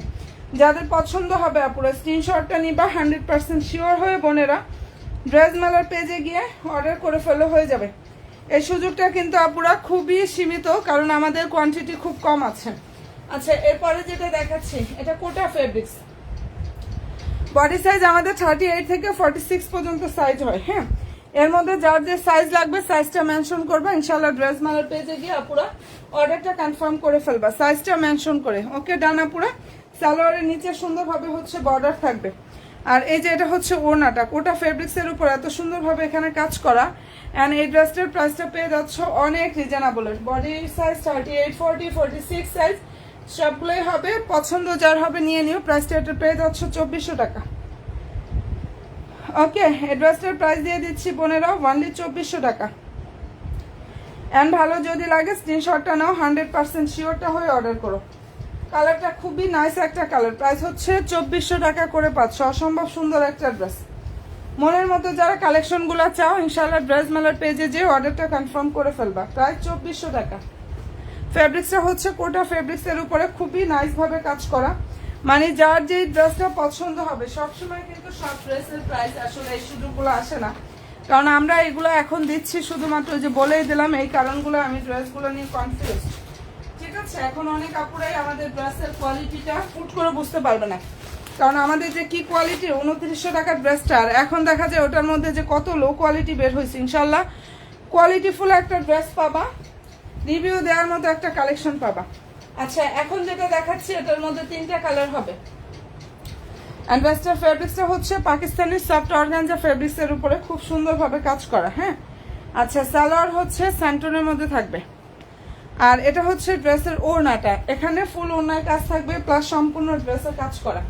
যাদের পছন্দ হবে আপুরা স্ক্রিনশটটা নিবা, 100% শিওর হয়ে বোনেরা ড্রেস মেলার পেজে গিয়ে অর্ডার করে ফেলে হয়ে যাবে। এই সুযোগটা কিন্তু আপুরা খুবই সীমিত, কারণ আমাদের কোয়ান্টিটি খুব কম আছে। আচ্ছা, এরপরে যেটা দেখাচ্ছি এটা কোটা ফেব্রিক্স। বডি সাইজ আমাদের 38 থেকে 46 পর্যন্ত সাইজ হয়। হ্যাঁ, এর মধ্যে যার যে সাইজ লাগবে সাইজটা মেনশন করবে ইনশাআল্লাহ। ড্রেস মেলার পেজে গিয়ে আপুরা অর্ডারটা কনফার্ম করে ফেলবা সাইজটা মেনশন করে। ওকে ডান আপুরা। সালোয়ারের নিচে সুন্দরভাবে হচ্ছে বর্ডার থাকবে, আর এই যে এটা হচ্ছে ওড়নাটা কোটা ফেব্রিক্স এর উপর এত সুন্দরভাবে এখানে কাজ করা। এন্ড এই ড্রেসটার প্রাইসটা পেয়ে যাচ্ছ অনেক রিজনেবল। বডি সাইজ 38, 40, 46 সাইজ সবগুলোই হবে। পছন্দ যার হবে নিয়ে নিও। প্রাইসটা এটা পেয়ে যাচ্ছ 2400 টাকা। ওকে, এই ড্রেসটার প্রাইস দিয়ে দিচ্ছি বোনেরা অনলি 2400 টাকা। এন্ড ভালো যদি লাগে স্ক্রিনশটটা নাও, 100% শিওরটা হয়ে অর্ডার করো। কালারটা খুবই নাইস একটা কালার। প্রাইস হচ্ছে 2400 টাকা করে পাচ্ছ। অসম্ভব সুন্দর একটা ড্রেস। মনের মতো যারা কালেকশনগুলো চাও ইনশাআল্লাহ ড্রেস মেলার পেজে যে অর্ডারটা কনফার্ম করে ফেলবা। প্রাইস 2400 টাকা। ফেব্রিক্সটা হচ্ছে কোটা ফেব্রিক্স এর উপরে খুবই নাইস ভাবে কাজ করা, মানে যার যেই ড্রেসটা পছন্দ হবে। সবসময় কিন্তু সব ড্রেসের প্রাইস আসলে এই সুযোগগুলো আসে না, কারণ আমরা এগুলো এখন দিচ্ছি শুধুমাত্র যে বলেই দিলাম এই কারণগুলো। আমি ড্রেসগুলো নিয়ে কনফিউজ। ঠিক আছে, এখন অনেক আপুরাই আমাদের ড্রেসের কোয়ালিটিটা ফুট করে বুঝতে পারবে না, কারণ আমাদের যে কি কোয়ালিটি 2900 টাকার ড্রেসটা, আর এখন দেখা যায় ওটার মধ্যে যে কত লো কোয়ালিটি বের হয়েছে। ইনশাল্লাহ কোয়ালিটিফুল একটা ড্রেস পাবা, রিভিউ দেওয়ার মতো একটা কালেকশন পাবা। আচ্ছা, এখন যেটা দেখাচ্ছি এটার মধ্যে 3টা কালার হবে। এন্ড ড্রেসটার ফেব্রিক্সটা হচ্ছে পাকিস্তানি সফট অর্গানজা ফেব্রিক্স এর উপরে খুব সুন্দরভাবে কাজ করা। হ্যাঁ, আচ্ছা, সালোয়ার হচ্ছে স্যান্টনের মধ্যে থাকবে, আর এটা হচ্ছে ড্রেসের ওড়নাটা। এখানে ফুল ওড়নায় কাজ থাকবে প্লাস সম্পূর্ণ ড্রেসের কাজ করা।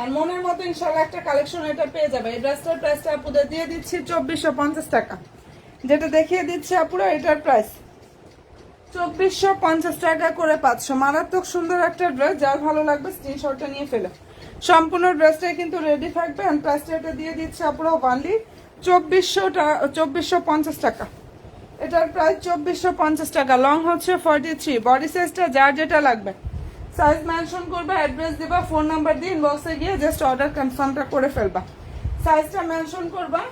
আর মনের মতো ইনশাআল্লাহ একটা কালেকশন এটা পেয়ে যাবে। এই ড্রেসটার প্রাইসটা আপুদের দিয়ে দিচ্ছি 2450 টাকা। যেটা দেখিয়ে দিচ্ছি আপুরা এটার প্রাইস 2450 টাকা করে পাচ্ছ। মারাত্মক সুন্দর একটা ড্রেস, যার ভালো লাগবে স্ক্রিনশটটা নিয়ে ফেলে। সম্পূর্ণ ড্রেসটাই কিন্তু রেডি থাকবে। এন্ড প্রাইসটা এটা দিয়ে দিচ্ছে আপুরা অনলি 2450 টাকা। এটার প্রাইস 2450 টাকা। লং হচ্ছে 43। বডি সাইজটা যার যেটা লাগবে সাইজ মেনশন করবে, অ্যাড্রেস দিবা, ফোন নাম্বার দিয়ে ইনবক্সে গিয়ে জাস্ট অর্ডার কনফার্মটা করে ফেলবা। সাইজটা মেনশন করবা,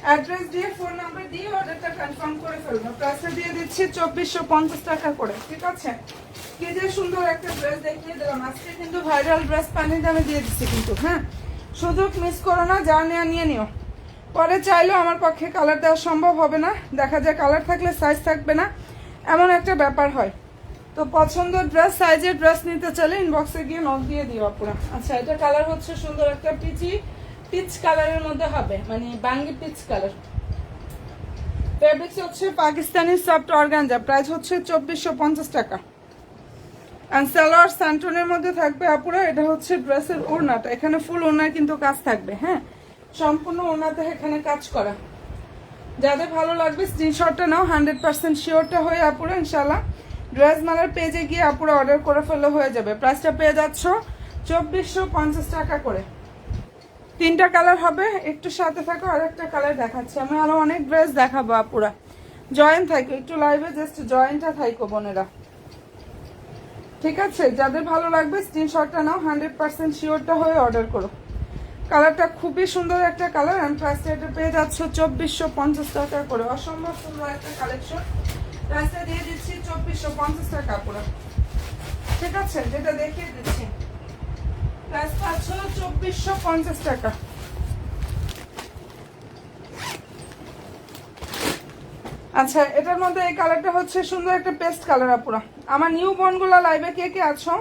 অ্যাড্রেস দিয়ে ফোন নাম্বার দিয়ে অর্ডারটা কনফার্ম করে ফেলবা। প্রাইসটা দিয়ে দিচ্ছি 2450 টাকা করে। ঠিক আছে, কি যে সুন্দর একটা ড্রেস দেখিয়ে দিলাম আজকে, কিন্তু ভাইরাল ড্রেস পানির দামে দিয়ে দিচ্ছি কিন্তু। হ্যাঁ, সুযোগ মিস করো না, যা নেওয়া নিয়ে নিও। পরে চাইলেও আমার পক্ষে কালার দেওয়া সম্ভব হবে না, দেখা যায় কালার থাকলে সাইজ থাকবে না, এমন একটা ব্যাপার হয়। তো পছন্দ ড্রেস সাইজের ড্রেস নিতে চাইলে ইনবক্সে গিয়ে নক দিয়ে দিও আপুরা। আচ্ছা, এটা কালার হচ্ছে সুন্দর একটা পিচ কালারের মধ্যে হবে, মানে বাঙ্গি পিচ কালার। ফেব্রিক্স হচ্ছে পাকিস্তানি সফট অর্গানজা। প্রাইস হচ্ছে 2450 টাকা। আর সালোয়ার স্যান্টনের মধ্যে থাকবে আপুরা। এটা হচ্ছে ড্রেসের ওড়নাটা, এখানে ফুল ওড়নায় কিন্তু কাজ থাকবে। হ্যাঁ, সম্পূর্ণ ওড়নাতে এখানে কাজ করা। যাদের ভালো লাগবে স্ক্রিনশটটা নাও, 100% শিওরটা হয়ে আপুরা ইনশাল্লাহ ড্রেস মেলার পেজে গিয়ে আপুরা অর্ডার করে ফেললে হয়ে যাবে। প্রাইসটা পেয়ে যাচ্ছ 2450 টাকা করে। 3টা কালার হবে, একটু সাথে থাকো, আর একটা কালার দেখাচ্ছি আমি। আরো অনেক ড্রেস দেখাবো আপুরা, জয়েন থাকো একটু লাইভে, জাস্ট জয়েনটা থাকো বোনেরা। ঠিক আছে, যাদের ভালো লাগবে স্ক্রিনশটটা নাও, 100% শিওরটা হয়ে অর্ডার করো। কালারটা খুবই সুন্দর একটা কালার। এন্ড প্রাইসটা এটা পেয়ে যাচ্ছ 2450 টাকা করে। অসম্ভব সুন্দর একটা কালেকশন। প্রাইসটা দিয়ে দিচ্ছি 2450 টাকা পুরো। ঠিক আছে, যেটা দেখিয়ে দিচ্ছি প্রাইস পাচ্ছ 2450 টাকা। আচ্ছা, এটার মধ্যে এই কালারটা হচ্ছে সুন্দর একটা পেস্ট কালার আপুরা। আমার নিউ বোনগুলো লাইভে কে কে আছো?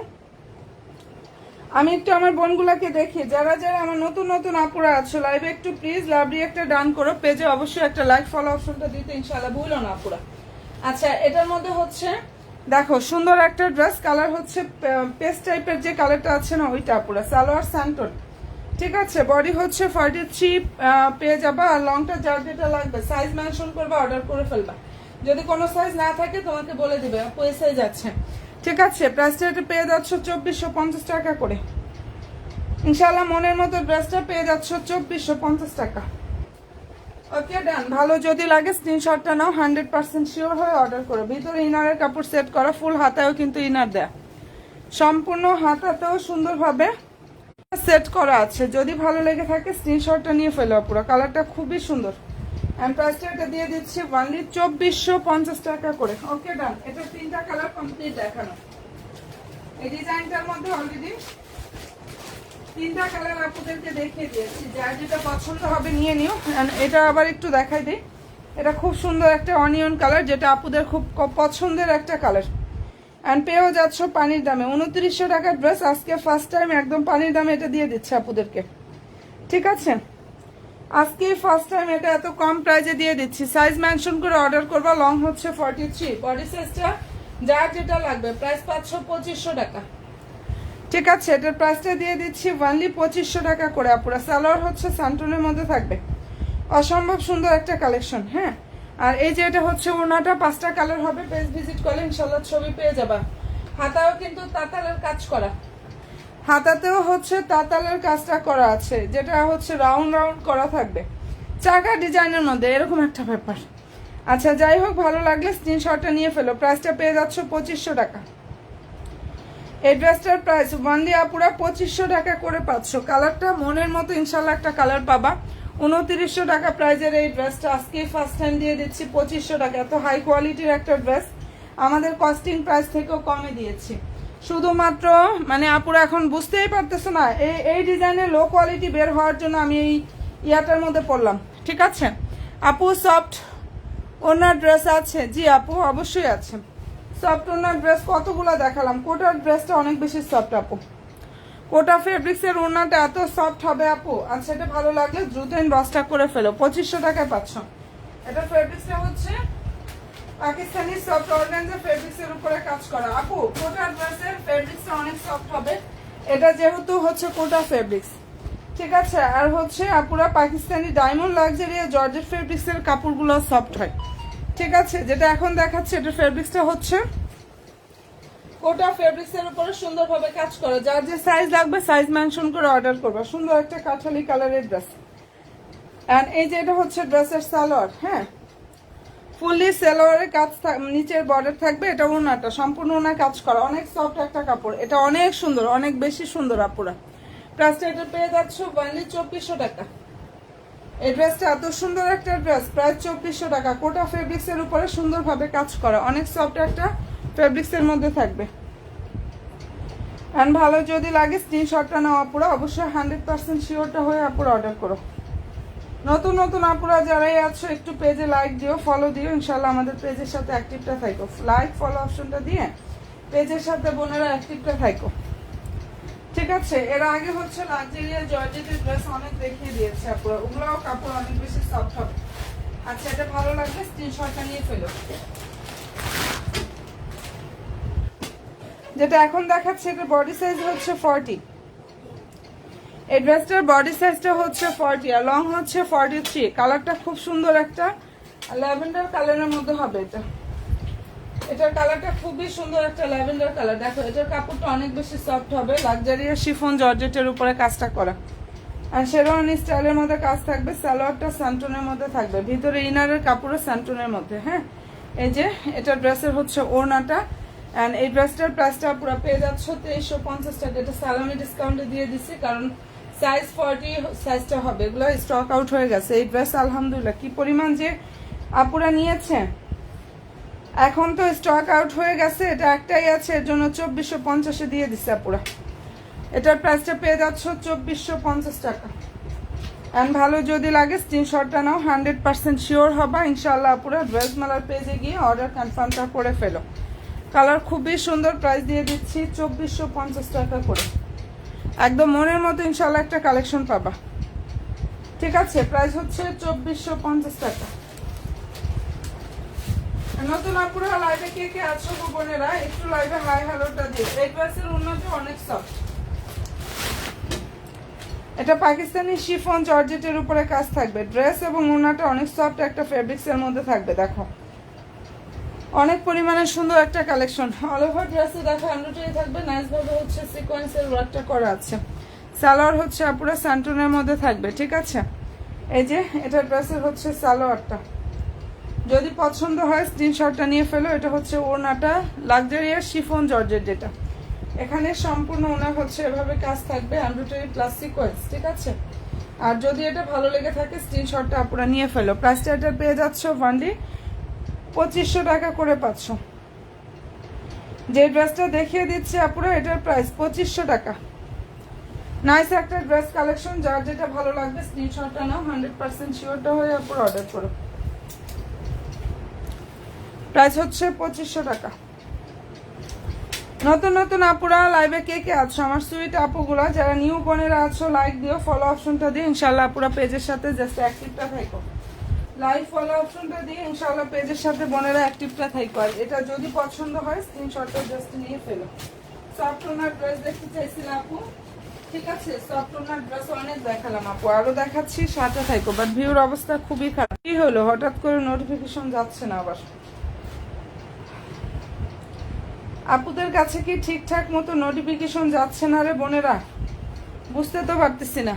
আমি একটু আমার বোনগুলাকে দেখি, যারা যারা আমার নতুন নতুন আপুরা আছো লাইভে একটু প্লিজ লাভলি একটা ডান করো, পেজে অবশ্যই একটা লাইক ফলো অপশনটা দিতে ইনশাআল্লাহ ভুলো না আপুরা। আচ্ছা, এটার মধ্যে হচ্ছে দেখো সুন্দর একটা ড্রেস, কালার হচ্ছে পেস্ট টাইপের যে কালারটা আছে না ওইটা আপুরা, সালোয়ার স্যান্টন, ঠিক আছে। বডি হচ্ছে 43 পেয়ে যাবা, আর লংটা যার যেটা লাগবে সাইজ মেনশন করবা, অর্ডার করে ফেলবা। যদি কোনো সাইজ না থাকে তোমাকে বলে দিবে আপু এই সাইজ আছে, ঠিক আছে। প্রাইসটা এটা পেয়ে যাচ্ছ 2450 টাকা করে ইনশাআল্লাহ। মনের মতো ড্রেসটা পেয়ে যাচ্ছ 2450 টাকা। ওকে ডান। ভালো যদি লাগে স্ক্রিনশটটা নাও, 100% শিওর হয়ে অর্ডার করো। ভিতরে ইনারের কাপড় সেট করা, ফুল হাতায়ও কিন্তু ইনার দেয়া, সম্পূর্ণ হাতাতেও সুন্দরভাবে সেট করা আছে। যদি ভালো লেগে থাকে স্ক্রিনশটটা নিয়ে ফেলো পুরো, কালারটা খুবই সুন্দর। এন্ড প্রাইসটা এটা দিয়ে দিচ্ছি অনলি 2450 টাকা করে। ওকে ডান। এটা 3টা কালার কমপ্লিট দেখানো। এই ডিজাইনটার মধ্যে অলরেডি 3টা কালার আপনাদেরকে দেখিয়ে দিয়েছি, যার যেটা পছন্দ হবে নিয়ে নিও। এটা আবার একটু দেখাই দিই, এটা খুব সুন্দর একটা অনিয়ন কালার, যেটা আপুদের খুব পছন্দের একটা কালার। অ্যান্ড পেয়েও যাচ্ছ পানির দামে, 2900 টাকার ড্রেস আজকে ফার্স্ট টাইম একদম পানির দামে এটা দিয়ে দিচ্ছে আপুদেরকে, ঠিক আছে। আজকে ফার্স্ট টাইম এটা এত কম প্রাইসে দিয়ে দিচ্ছি। সাইজ মেনশন করে অর্ডার করবা। লং হচ্ছে 43, বডি সাইজটা যার যেটা লাগবে। প্রাইস পাচ্ছ 2500 টাকা, ঠিক আছে। এটার প্রাইসটা দিয়ে দিচ্ছি অনলি 2500 টাকা করে আপুরা। সালোয়ার হচ্ছে স্যান্টনের মধ্যে থাকবে, অসম্ভব সুন্দর একটা কালেকশন, হ্যাঁ। আর এই যে এটা হচ্ছে ওড়নাটা, 5টা কালার হবে, পেজ ভিজিট করলে ইনশাল্লাহ ছবি পেয়ে যাবা। হাতাও কিন্তু তাতালের কাজ করা, হাতাতেও হচ্ছে তাতালের কাজটা করা আছে, যেটা হচ্ছে রাউন্ড রাউন্ড করা থাকবে, চাকা ডিজাইনের মধ্যে এরকম একটা ব্যাপার। আচ্ছা, যাই হোক, ভালো লাগলে স্ক্রিনশটটা নিয়ে ফেলো। প্রাইসটা পেয়ে যাচ্ছ 2500 টাকা। এই ড্রেসটার প্রাইস ওয়ানলি আপুরা 2500 টাকা করে পাচ্ছ। কালারটা মনের মতো ইনশাল্লাহ একটা কালার পাবা। 2900 টাকা প্রাইজের এই ড্রেসটা আজকে ফার্স্ট টাইম দিয়ে দিচ্ছি 2500 টাকা। এত হাই কোয়ালিটির একটা ড্রেস আমাদের কস্টিং প্রাইস থেকেও কমে দিয়েছি। শুধুমাত্র মানে আপুরা এখন বুঝতেই পারতেছে না, এই ডিজাইনের লো কোয়ালিটি বের হওয়ার জন্য আমি এই ইয়াটার মধ্যে পড়লাম, ঠিক আছে। আপু সফট ওনার ড্রেস আছে? জি আপু, অবশ্যই আছে। সফট ওনার ড্রেস কতগুলো দেখালাম, কোটার ড্রেসটা অনেক বেশি সফট আপু। কোটা ফেব্রিক্সের ওড়নাটা এত সফট হবে আপু। আচ্ছা, এটা ভালো লাগলে দ্রুত ইনবক্সটা করে ফেলো। 2500 টাকায় পাচ্ছ। এটা ফেব্রিক্সটা হচ্ছে পাকিস্তানি সফট অর্গানজা ফেব্রিক্সের উপরে কাজ করা আপু। কোটার ড্রেসের ফেব্রিক্সটা অনেক সফট হবে, এটা যেহেতু হচ্ছে কোটা ফেব্রিক্স, ঠিক আছে। আর হচ্ছে আপুরা পাকিস্তানি ডায়মন্ড লাক্সারিয়া জর্জেট ফেব্রিক্সের কাপড়গুলো সফট হয়, ঠিক আছে। যেটা এখন দেখাচ্ছে এটা ফেব্রিক্সটা হচ্ছে কোটা ফেব্রিক্সের উপরে সুন্দরভাবে কাজ করা। যার যে সাইজ লাগবে সাইজ মেনশন করে অর্ডার করবা। সুন্দর একটা কাঠালি কালারের ড্রেস। এন্ড এই যে এটা হচ্ছে ড্রেসের সালোয়ার, হ্যাঁ, ফুললি সালোয়ারের কাজ, নিচের বর্ডার থাকবে। এটা ওড়নাটা সম্পূর্ণ ওড়না কাজ করা, অনেক সফট একটা কাপড়। এটা অনেক সুন্দর, অনেক বেশি সুন্দর আপুরা। প্রাইসটা এটা পেয়ে যাচ্ছ অনলি 2400 টাকা। এই ড্রেসটা এত সুন্দর একটা ড্রেস, প্রায় 2400 টাকা। কোটা ফেব্রিক্সের উপরে সুন্দরভাবে কাজ করা, অনেক সফট একটা ফেব্রিক্সের মধ্যে থাকবে। এন্ড ভালো যদি লাগে স্ক্রিনশটটা নাও আপুরা, অবশ্যই 100% শিওরটা হয়ে আপুরা অর্ডার করো। নতুন নতুন আপুরা যারাই আছো একটু পেজে লাইক দিও, ফলো দিও, ইনশাল্লাহ আমাদের পেজের সাথে অ্যাক্টিভটা থাকো। লাইক ফলো অপশনটা দিয়ে পেজের সাথে বোনেরা অ্যাক্টিভটা থাকো, ঠিক আছে। এর আগে হচ্ছে লাক্সারিয়া জর্জেটের ড্রেস অনেক দেখিয়ে দিয়েছে আপুরা, ওগুলোও কাপড় অনেক বেশি সফট হবে। আচ্ছা, এটা ভালো লাগলে স্ক্রিনশটটা নিয়ে ফেলো। যেটা এখন দেখাচ্ছে এটা বডি সাইজ হচ্ছে 40। এই ড্রেসটার বডি সাইজটা হচ্ছে 40 আর লং হচ্ছে 43। কালারটা খুব সুন্দর একটা ল্যাভেন্ডার কালারের মধ্যে হবে এটা। এটার কালারটা খুবই সুন্দর একটা ল্যাভেন্ডার কালার। দেখো, এটার কাপড়টা অনেক বেশি সফট হবে, লাক্সারিয়া শিফন জর্জেটের উপরে কাজটা করা। আর শেরওয়ানি স্টাইলের মধ্যে কাজ থাকবে। সালোয়ারটা স্যান্টনের মধ্যে থাকবে, ভিতরে ইনারের কাপড়ও স্যান্টনের মধ্যে, হ্যাঁ। এই যে এটা ড্রেসের হচ্ছে ওড়নাটা। অ্যান্ড এই ড্রেসটার প্রাইসটা পুরো পেয়ে যাচ্ছ 2350 টাকা। এটা সালামি ডিসকাউন্টে দিয়ে দিচ্ছি, কারণ সাইজ 40 সাইজটা হবে, এগুলো স্টক আউট হয়ে গেছে। এই ড্রেস আলহামদুলিল্লাহ কি পরিমাণ যে আপুরা নিয়েছে, এখন তো স্টক আউট হয়ে গেছে। এটা একটাই আছে, এর জন্য 2450-এ দিয়ে দিচ্ছে আপুরা। এটার প্রাইসটা পেয়ে যাচ্ছ 2450 টাকা। অ্যান্ড ভালো যদি লাগে স্ক্রিনশটটা নাও, 100% শিওর হবা ইনশাল্লাহ। পুরো ড্রেস মেলার পেজে গিয়ে অর্ডার কনফার্মটা করে ফেলো। কালার খুবই সুন্দর, প্রাইস দিয়ে দিচ্ছি 2450 টাকা করে। একদম মনের মতো ইনশাল্লাহ একটা কালেকশন পাবা, ঠিক আছে? প্রাইস হচ্ছে 2450 টাকা। নতুন আপুরা লাইভে কে কে আছো গো বোনেরা, একটু লাইভে হাই হ্যালোটা দিও। এই ড্রেসের উন্নতি অনেক সফট। এটা পাকিস্তানি শিফন জর্জেটের উপরে কাজ থাকবে। ড্রেস এবং ওড়নাটা অনেক সফট একটা ফেব্রিক্সের মধ্যে থাকবে। দেখো অনেক পরিমাণে সুন্দর একটা কালেকশন। অল ওভার ড্রেসে দেখো এমব্রয়ডারি থাকবে, নাইস ভাবে হচ্ছে সিকোয়েন্সের ওয়ার্কটা করা আছে। সালোয়ার হচ্ছে পুরো স্যান্টনের মধ্যে থাকবে, ঠিক আছে? এই যে এটা ড্রেসের হচ্ছে সালোয়ারটা, যদি পছন্দ হয় স্ক্রিনশটটা নিয়ে ফেলো। এটা হচ্ছে ওড়নাটা, লাক্সারিয়াস শিফন জর্জেট যেটা। এখানে সম্পূর্ণ ওড়না হচ্ছে এভাবে কাজ থাকবে, এমব্রয়ডারি প্লাস সিকোয়েন্স, ঠিক আছে? আর যদি এটা ভালো লেগে থাকে স্ক্রিনশটটা আপনারা নিয়ে ফেলো। প্রাইসটা এটা পেয়ে যাচ্ছ অনলি 2500 টাকা করে পাচ্ছ। যে ড্রেসটা দেখিয়ে দিচ্ছি আপুরা এটার প্রাইস 2500 টাকা। নাইস একটা ড্রেস কালেকশন, যার যেটা ভালো লাগবে স্ক্রিনশটটা নাও, 100% শিওরটা হয়ে আপুরা অর্ডার করো। প্রাইস হচ্ছে 2500 টাকা। নতুন নতুন আপুরা লাইভে কে কে আছো আমার সুইট আপুগুলা, যারা নিউ বোনেরা আছো লাইক দিও, ফলো অপশনটা দিয়ে ইনশাল্লাহ আপুরা পেজের সাথে জাস্ট অ্যাক্টিভটা থাকো। লাইভ ফলো অপশনটা দিয়ে ইনশাল্লাহ পেজের সাথে বোনেরা অ্যাক্টিভটা থাকো। আর এটা যদি পছন্দ হয় স্ক্রিনশটটা জাস্ট নিয়ে ফেলো। সফট ওনার ড্রেস দেখতে চাইছিলাম আপু, ঠিক আছে? সফট ওনার ড্রেস অনেক দেখালাম আপু, আরো দেখাচ্ছি, সাথে থাকো। বাট ভিউর অবস্থা খুবই খারাপ। কি হলো হঠাৎ করে নোটিফিকেশন যাচ্ছে না আবার? আপুদের কাছে কি ঠিকঠাক মতো নোটিফিকেশন যাচ্ছে না রে বোনেরা? বুঝতে তো পারতেছি না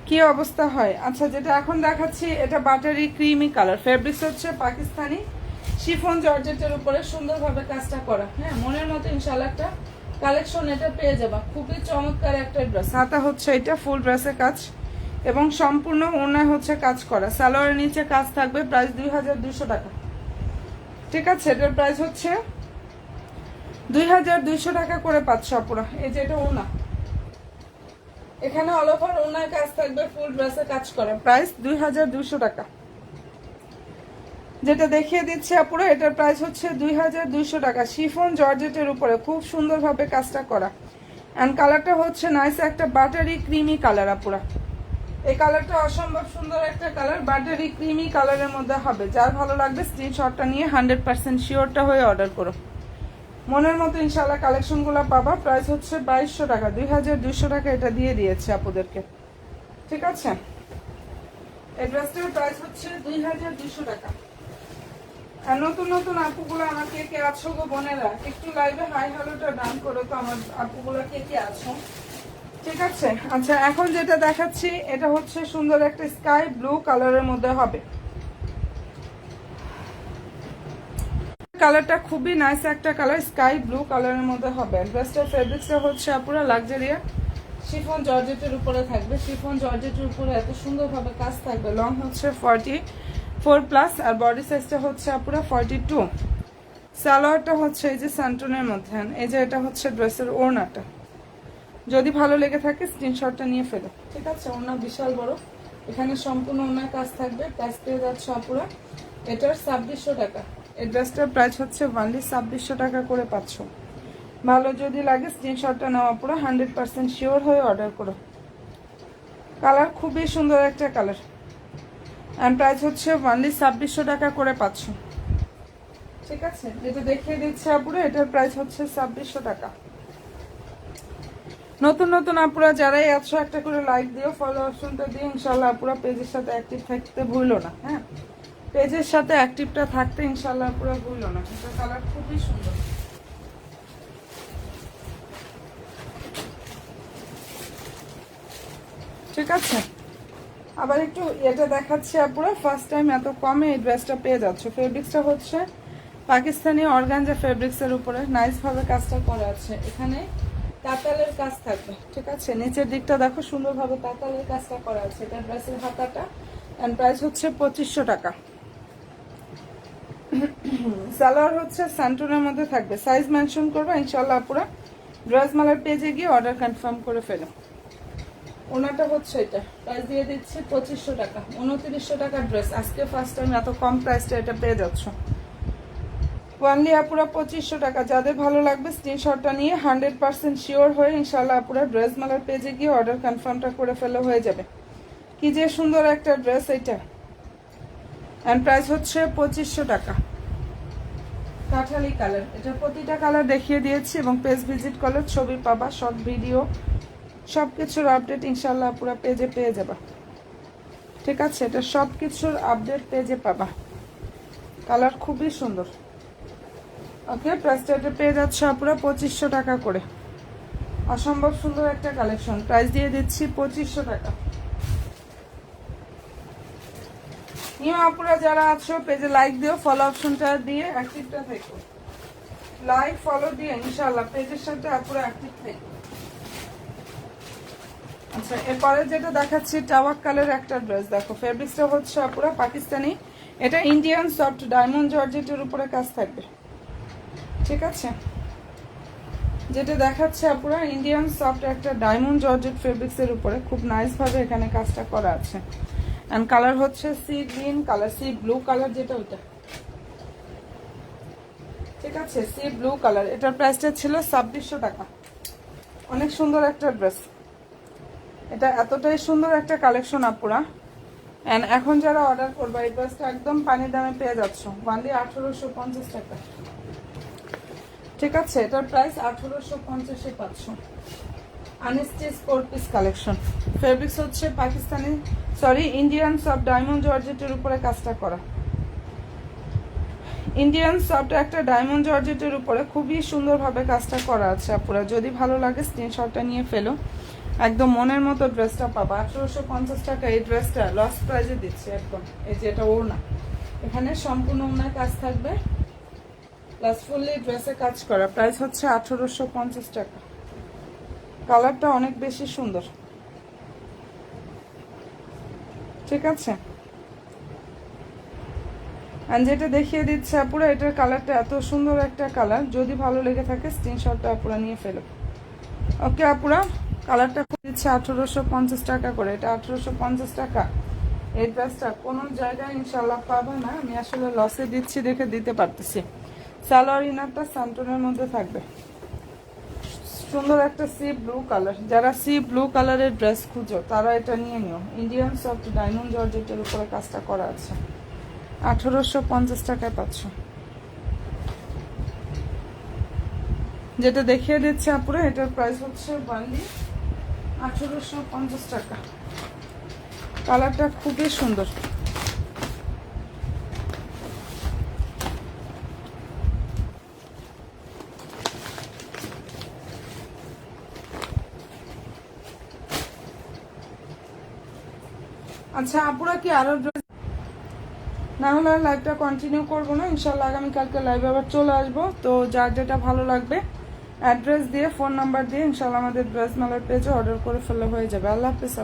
কি অবস্থা হয়। আচ্ছা, যেটা এখন দেখাচ্ছি এটা বাটারি ক্রিমি কালার, ফেব্রিক্স হচ্ছে পাকিস্তানি শিফন জর্জেটের উপরে সুন্দরভাবে কাজটা করা। হ্যাঁ, মনের মতো ইনশাআল্লাহ একটা কালেকশন এটা পেয়ে যাবা। খুবই চমৎকার একটা ড্রেস। হাতা হচ্ছে এটা ফুল ড্রেসে কাজ এবং সম্পূর্ণ ওড়নায় হচ্ছে কাজ করা। সালোয়ারের নিচে কাজ থাকবে। প্রাইস 2200 টাকা, ঠিক আছে? এটার প্রাইস হচ্ছে 2200 টাকা করে পাচ্ছ আপুরা। এই যে এটা ওড়না, এখানে অল ওভার ওড়নায় কাজ থাকবে, ফুল ড্রেসে কাজ করা। প্রাইস 2200 টাকা। যেটা দেখিয়ে দিচ্ছি আপুরা এটার প্রাইস হচ্ছে 2200 টাকা। শিফন জর্জেটের উপরে খুব সুন্দরভাবে কাজটা করা। অ্যান্ড কালারটা হচ্ছে নাইস একটা বাটারি ক্রিমি কালার আপুরা। এই কালারটা অসম্ভব সুন্দর একটা কালার, বাটারি ক্রিমি কালারের মধ্যে হবে। যার ভালো লাগবে স্ক্রিনশটটা নিয়ে 100% শিওরটা হয়ে অর্ডার করো। মনের মতো ইনশাল্লাহ কালেকশনগুলো পাবা। প্রাইস হচ্ছে 2200 টাকা। 2200 টাকা এটা দিয়ে দিয়েছে আপুদেরকে, ঠিক আছে? এই ড্রেসটার প্রাইস হচ্ছে 2200 টাকা। আর নতুন নতুন আপুগুলো আমাকে কে আছো গো বোনেরা, একটু লাইভে হাই হ্যালোটা ডান করো তো আমার আপুগুলো কে কে আছো, ঠিক আছে? আচ্ছা, এখন যেটা দেখাচ্ছি এটা হচ্ছে সুন্দর একটা স্কাই ব্লু কালারের মধ্যে হবে। কালারটা খুবই নাইস একটা কালার, স্কাই ব্লু কালারের মধ্যে হবে। ড্রেসটার ফেব্রিক্সটা হচ্ছে পুরো লাক্সারিয়া শিফন জর্জেটের উপরে থাকবে। শিফন জর্জেটের উপরে এত সুন্দরভাবে কাজ থাকবে। লং হচ্ছে 44+, আর বডি সাইজটা হচ্ছে পুরো 42। সালোয়ারটা হচ্ছে এই যে স্যান্টনের মধ্যে। এই যে এটা হচ্ছে ড্রেসের ওড়নাটা। যদি ভালো লেগে থাকে স্ক্রিনশটটা নিয়ে ফেলো, ঠিক আছে? ওড়না বিশাল বড়, এখানে সম্পূর্ণ ওড়নার কাজ থাকবে। প্রাইস পেয়ে যাচ্ছে পুরো এটার 2600 টাকা। এই ড্রেসটার প্রাইস হচ্ছে অনলি 2600 টাকা করে পাচ্ছ। ভালো যদি লাগে স্ক্রিনশটটা নেওয়া পুরো 100% শিওর হয়ে অর্ডার করো। কালার খুবই সুন্দর একটা কালার। অ্যান্ড প্রাইস হচ্ছে অনলি 2600 টাকা করে পাচ্ছ, ঠিক আছে? যেটা দেখিয়ে দিচ্ছে আপুরা এটার প্রাইস হচ্ছে 2600 টাকা। নতুন নতুন আপুরা যারাই আছো একটা করে লাইক দিও, ফলো অপশনটা দিয়ে ইনশাল্লাহ আপুরা পেজের সাথে অ্যাক্টিভ থাকতে ভুলো না। হ্যাঁ, পেজের সাথে অ্যাক্টিভটা থাকতে ইনশাল্লাহ আপুরা ভুলো না। এটা কালার খুবই সুন্দর। ঠিক আছে, আবার একটু এটা দেখাচ্ছি আপুরা। ফার্স্ট টাইম এত কমে এই ড্রেসটা পেয়ে যাচ্ছে। ফেব্রিক্সটা হচ্ছে পাকিস্তানি অর্গানজা ফেব্রিক্সের উপরে নাইস ভাবে কাজটা করা আছে। এখানে তাতালের কাজ থাকবে, ঠিক আছে? নিচের দিকটা দেখো সুন্দরভাবে তাতালের কাজটা করা আছে। এটা ড্রেসের হাতাটা। এন্ড প্রাইস হচ্ছে 2500 টাকা। সালোয়ার হচ্ছে স্যান্টনের মধ্যে থাকবে। সাইজ মেনশন করবো ইনশাল্লাহ আপুরা ড্রেস মালার পেজে গিয়ে অর্ডার কনফার্ম করে ফেলো। ওনাটা হচ্ছে এটা, প্রাইস দিয়ে দিচ্ছি 2500 টাকা, 2900 টাকার ড্রেস। আজকে ফার্স্ট টাইম এত কম প্রাইসটা এটা পেয়ে যাচ্ছ। ওয়ানলি আপুরা 2500 টাকা। যাদের ভালো লাগবে স্ক্রিনশটটা নিয়ে 100% শিওর হয়ে ইনশাল্লাহ আপুরা ড্রেস মালার পেজে গিয়ে অর্ডার কনফার্মটা করে ফেলে হয়ে যাবে। কি যে সুন্দর একটা ড্রেস এটা, অ্যান্ড প্রাইস হচ্ছে 2500 টাকা। কাঠালি কালার, এটা প্রতিটা কালার দেখিয়ে দিয়েছি এবং পেজ ভিজিট করলে ছবি পাবা, শর্ট ভিডিও সব কিছুর আপডেট ইনশাল্লাহ পুরো পেজে পেয়ে যাবা। ঠিক আছে, এটা সব কিছুর আপডেট পেজে পাবা। কালার খুবই সুন্দর। ওকে, প্রাইসটা এটা পেয়ে যাচ্ছে আপুরা 2500 টাকা করে। অসম্ভব সুন্দর একটা কালেকশন, প্রাইস দিয়ে দিচ্ছি 2500 টাকা। নিউ আপুরা যারা আছো পেজে লাইক দিও, ফলো অপশনটা দিয়ে অ্যাক্টিভটা থেকো। লাইক ফলো দিয়ে ইনশাআল্লাহ পেজের সাথে আপুরা অ্যাক্টিভ থেকো। আচ্ছা, এরপরে যেটা দেখাচ্ছি টাওয়াক কালার একটা ড্রেস। দেখো ফেব্রিক্সটা হচ্ছে আপুরা পাকিস্তানি, এটা ইন্ডিয়ান সফট ডায়মন্ড জর্জেটের উপরে কাজ থাকবে। ঠিক আছে, যেটা দেখাচ্ছে আপুরা ইন্ডিয়ান সফট একটা ডায়মন্ড জর্জেট ফেব্রিক্সের উপরে খুব নাইস ভাবে এখানে কাজটা করা আছে। এন্ড কালার হচ্ছে sea green colour, C blue colour যেটা ওইটা। ঠিক আছে, সি ব্লু কালার। এটার প্রাইসটা ছিল 2600 টাকা। অনেক সুন্দর একটা ড্রেস, এটা এতটাই সুন্দর একটা কালেকশন আপুরা। এন্ড এখন যারা অর্ডার করবে এই ড্রেসটা একদম পানি দামে পেয়ে যাচ্ছ, ওয়ানলি 1850 টাকা। ঠিক আছে, এটার প্রাইস 1850 এ পাচ্ছ। আনস্টিচ 4 পিস কালেকশন, ফেব্রিক্স হচ্ছে Pakistani sorry Indian soft diamond জর্জেটের উপরে কাজটা করা। ইন্ডিয়ান সফট একটা ডায়মন্ড জর্জেটের উপরে খুবই সুন্দরভাবে কাজটা করা আছে আপুরা। যদি ভালো লাগে স্ক্রিনশটটা নিয়ে ফেলো, একদম মনের মতো ড্রেসটা পাবা। 1850 টাকা এই ড্রেসটা লস প্রাইজে দিচ্ছি একদম। এই যে এটা ওড়না, এখানে সম্পূর্ণ ওড়নায় কাজ থাকবে প্লাস ফুললি ড্রেসে কাজ করা। প্রাইস হচ্ছে 1850 টাকা। কালারটা অনেক বেশি সুন্দর। ঠিক আছে, আর যেটা দেখিয়ে দিচ্ছে আপুরা এটার কালারটা এত সুন্দর একটা কালার। যদি ভালো লেগে থাকে স্ক্রিনশটটা আপুরা নিয়ে ফেলো। ওকে আপুরা, কালারটা দিচ্ছে 1850 টাকা করে। এটা 1850 টাকা। এই ড্রেসটা কোনো জায়গায় ইনশাল্লাহ পাবে না, আমি আসলে লসে দিচ্ছি দেখে দিতে পারতেছি। সালোয়ার ইনারটা সান্টনের মধ্যে থাকবে। সুন্দর একটা সি ব্লু কালার, যারা সি ব্লু কালারের ড্রেস খুঁজো তারা এটা নিয়ে নিও। ইন্ডিয়ান সফট ডায়মন্ড জর্জেটের উপরে কাজটা করা আছে। 1850 টাকায় পাচ্ছ। যেটা দেখিয়ে দিচ্ছে আপুরা এটার প্রাইস হচ্ছে বান্ডি 1850 টাকা। কালারটা খুবই সুন্দর। আচ্ছা আপুরা, কি আরো ড্রেস না হলে লাইভটা কন্টিনিউ করবো না। ইনশাল্লাহ আগামীকালকে লাইভে আবার চলে আসবো। তো যার যেটা ভালো লাগবে অ্যাড্রেস দিয়ে ফোন নাম্বার দিয়ে ইনশাল্লাহ আমাদের ড্রেস মালার পেজে অর্ডার করে ফেলে হয়ে যাবে। আল্লাহ হাফেজ।